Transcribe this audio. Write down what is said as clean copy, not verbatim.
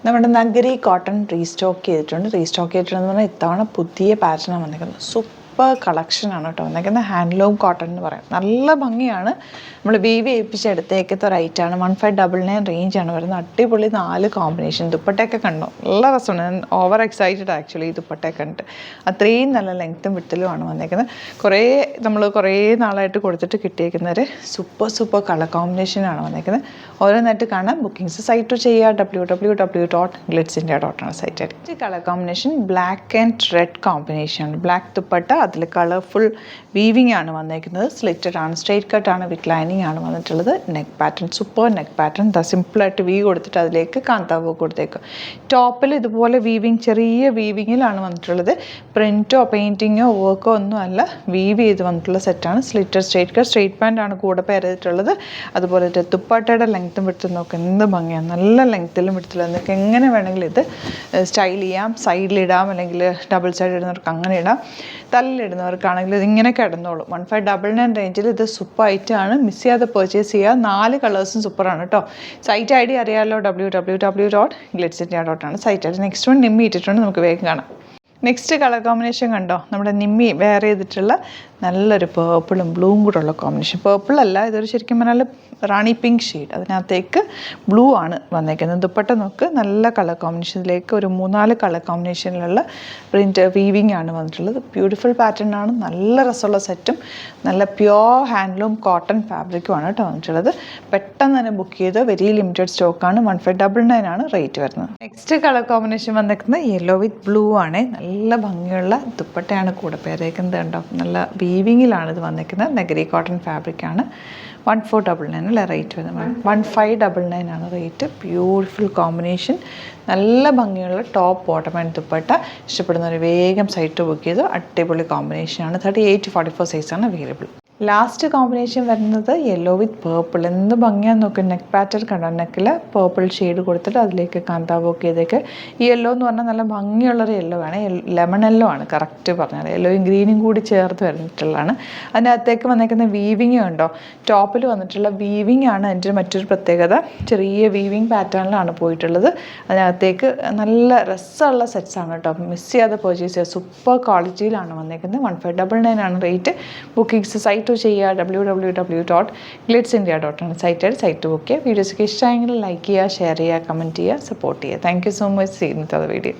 നമ്മുടെ നഗരി cotton restock ചെയ്തിട്ടുണ്ടെന്ന് പറഞ്ഞാൽ ഇത്തവണ പുതിയ പാറ്റേണാണ് വന്നിരിക്കുന്നത്. സൂപ്പർ കളക്ഷനാണ് കേട്ടോ വന്നിരിക്കുന്നത്. ഹാൻഡ്ലൂം കോട്ടൺ എന്ന് പറയും. നല്ല ഭംഗിയാണ്. നമ്മൾ വീവ് ചെയ്യിപ്പിച്ചെടുത്തേക്കത്തെ ഒരു ഐറ്റാണ്. 1599 റേഞ്ചാണ് വരുന്നത്. അടിപൊളി 4 കോമ്പിനേഷൻ. ദുപ്പട്ടയൊക്കെ കണ്ടോ, നല്ല രസമാണ്. ഞാൻ ഓവർ എക്സൈറ്റഡ് ആക്ച്വലി ഈ ദുപ്പട്ടയൊക്കെ കണ്ടിട്ട്. അത്രയും നല്ല ലെങ്ത്തും വിട്ടിലുമാണ് വന്നിരിക്കുന്നത്. കുറേ നാളായിട്ട് കൊടുത്തിട്ട് കിട്ടിയേക്കുന്ന ഒരു സൂപ്പർ കളർ കോമ്പിനേഷനാണ് വന്നിരിക്കുന്നത്. ഓരോന്നായിട്ട് കാണാം. ബുക്കിംഗ്സ് സൈറ്റ് ചെയ്യുക www.glitzindia.com site. Colour combination black and red combination. Black dupatta, അതിൽ കളർഫുൾ വീവിംഗ് ആണ് വന്നിരിക്കുന്നത്. സ്ലിറ്റഡ് ആണ്, സ്ട്രെയിറ്റ് കട്ടാണ്, വിത്ത് ലൈനിങ് ആണ് വന്നിട്ടുള്ളത്. Neck pattern, super neck pattern. സിമ്പിളായിട്ട് വീവ് കൊടുത്തിട്ട് അതിലേക്ക് കാന്താവ് കൊടുത്തേക്കും. ടോപ്പിൽ ഇതുപോലെ വീവിങ്, ചെറിയ വീവിങ്ങിലാണ് വന്നിട്ടുള്ളത്. പ്രിൻറ്റോ പെയിൻറ്റിങ്ങോ വർക്കോ ഒന്നും അല്ല, വീവ് ചെയ്ത് വന്നിട്ടുള്ള സെറ്റാണ്. സ്ലിറ്റഡ് സ്ട്രെയിറ്റ് പാൻ്റ് ആണ് കൂടെ പേരിട്ടുള്ളത്. അതുപോലെ ദുപ്പട്ടയുടെ ലെങ്ത്തും വിടുത്തും നോക്കുക, എന്ത് ഭംഗിയാണ്. നല്ല ലെങ്ത്തിലും വിടുത്തിലും നിങ്ങൾക്ക് എങ്ങനെ വേണമെങ്കിലും ഇത് സ്റ്റൈൽ ചെയ്യാം. സൈഡിലിടാം, അല്ലെങ്കിൽ ഡബിൾ സൈഡ് ഇടുന്നവർക്ക് അങ്ങനെ ഇടാം. തല്ലിടുന്നവർക്കാണെങ്കിൽ ഇതിങ്ങനെ കിടന്നോളും. 1599 റേഞ്ചിൽ ഇത് സൂപ്പർ ഐറ്റമാണ്. മിസ് ചെയ്യാതെ പർച്ചേസ് ചെയ്യുക. 4 കളേഴ്സും സൂപ്പറാണ് കേട്ടോ. സൈറ്റ് ഐ ഡി അറിയാമല്ലോ, www.glitzindia.com site I D. Next one Nimmi ഇട്ടിട്ടുണ്ട്, നമുക്ക് വേഗം കാണാം. നെക്സ്റ്റ് കളർ കോമ്പിനേഷൻ കണ്ടോ, നമ്മുടെ നിമ്മി വെയർ ചെയ്തിട്ടുള്ള നല്ലൊരു പേർപ്പിളും ബ്ലൂവും കൂടെ ഉള്ള കോമ്പിനേഷൻ. പേർപ്പിളല്ല, ഇതൊരു ശരിക്കും പറഞ്ഞാൽ റാണി പിങ്ക് ഷെയ്ഡ്. അതിനകത്തേക്ക് ബ്ലൂ ആണ് വന്നേക്കുന്നത്. ദുപ്പട്ട നോക്ക്, നല്ല കളർ കോമ്പിനേഷനിലേക്ക് ഒരു 3-4 കളർ കോമ്പിനേഷനിലുള്ള പ്രിൻറ്റ് വീവിങ് ആണ് വന്നിട്ടുള്ളത്. ബ്യൂട്ടിഫുൾ പാറ്റേൺ ആണ്. നല്ല രസമുള്ള സെറ്റും നല്ല പ്യോർ ഹാൻഡ്ലൂം കോട്ടൺ ഫാബ്രിക്കുമാണ് കേട്ടോ വന്നിട്ടുള്ളത്. പെട്ടെന്ന് തന്നെ ബുക്ക് ചെയ്ത് വെരി ലിമിറ്റഡ് സ്റ്റോക്കാണ്. 1599 ആണ് റേറ്റ് വരുന്നത്. നെക്സ്റ്റ് കളർ കോമ്പിനേഷൻ വന്നിരിക്കുന്നത് യെല്ലോ വിത്ത് ബ്ലൂ ആണ്. നല്ല ഭംഗിയുള്ള ദുപ്പട്ടയാണ് കൂടെ പേരേക്കുന്നത് കണ്ടോ. നല്ല വീവിങ്ങിലാണ് ഇത് വന്നിരിക്കുന്നത്. നഗരി കോട്ടൺ ഫാബ്രിക്കാണ്. 1499 അല്ലേ റേറ്റ് വരുന്നത്. 1599 ആണ് റേറ്റ്. ബ്യൂട്ടിഫുൾ കോമ്പിനേഷൻ, നല്ല ഭംഗിയുള്ള ടോപ്പ് ബോട്ടം ആൻഡ് ദുപ്പട്ട. ഇഷ്ടപ്പെടുന്നവർ വേഗം സൈറ്റ് ബുക്ക് ചെയ്തു. അടിപൊളി കോമ്പിനേഷനാണ്. 38-44 സൈസാണ് അവൈലബിൾ. ലാസ്റ്റ് കോമ്പിനേഷൻ വരുന്നത് യെല്ലോ വിത്ത് പേർപ്പിൾ. എന്ത് ഭംഗിയാന്ന് നോക്കുക. നെക്ക് പാറ്റേൺ കണ്ടോ, നെക്കിൽ പേർപ്പിൾ ഷെയ്ഡ് കൊടുത്തിട്ട് അതിലേക്ക് കാന്താവ് ഒക്കെ ചെയ്തേക്ക്. ഈ യെല്ലോ എന്ന് പറഞ്ഞാൽ നല്ല ഭംഗിയുള്ളൊരു യെല്ലോ ആണ്. ലെമൺ യെല്ലോ ആണ് കറക്റ്റ് പറഞ്ഞാൽ. യെല്ലോയും ഗ്രീനും കൂടി ചേർത്ത് വരുന്നിട്ടുള്ളതാണ്. അതിനകത്തേക്ക് വന്നേക്കുന്ന വീവിങ് ഉണ്ടോ, ടോപ്പിൽ വന്നിട്ടുള്ള വീവിങ് ആണ് അതിൻ്റെ മറ്റൊരു പ്രത്യേകത. ചെറിയ വീവിങ് പാറ്റേണിലാണ് പോയിട്ടുള്ളത്. അതിനകത്തേക്ക് നല്ല രസമുള്ള സെറ്റ്സാണ് കേട്ടോ. മിസ് ചെയ്യാതെ പർച്ചേസ് ചെയ്യുക. സൂപ്പർ ക്വാളിറ്റിയിലാണ് വന്നേക്കുന്നത്. 1599 ആണ് റേറ്റ്. ബുക്കിംഗ്സ് സൈറ്റ് ചെയ്യുക www.glitzindia.com സൈറ്റ് ബുക്ക് ചെയ്യുക. വീഡിയോസൊക്കെ ഇഷ്ടമായെങ്കിൽ ലൈക്ക് ചെയ്യുക, ഷെയർ ചെയ്യുക, കമൻറ്റ് ചെയ്യുക, സപ്പോർട്ട് ചെയ്യുക. Thank you so much. See ഇന്നത്തെ വീഡിയോ.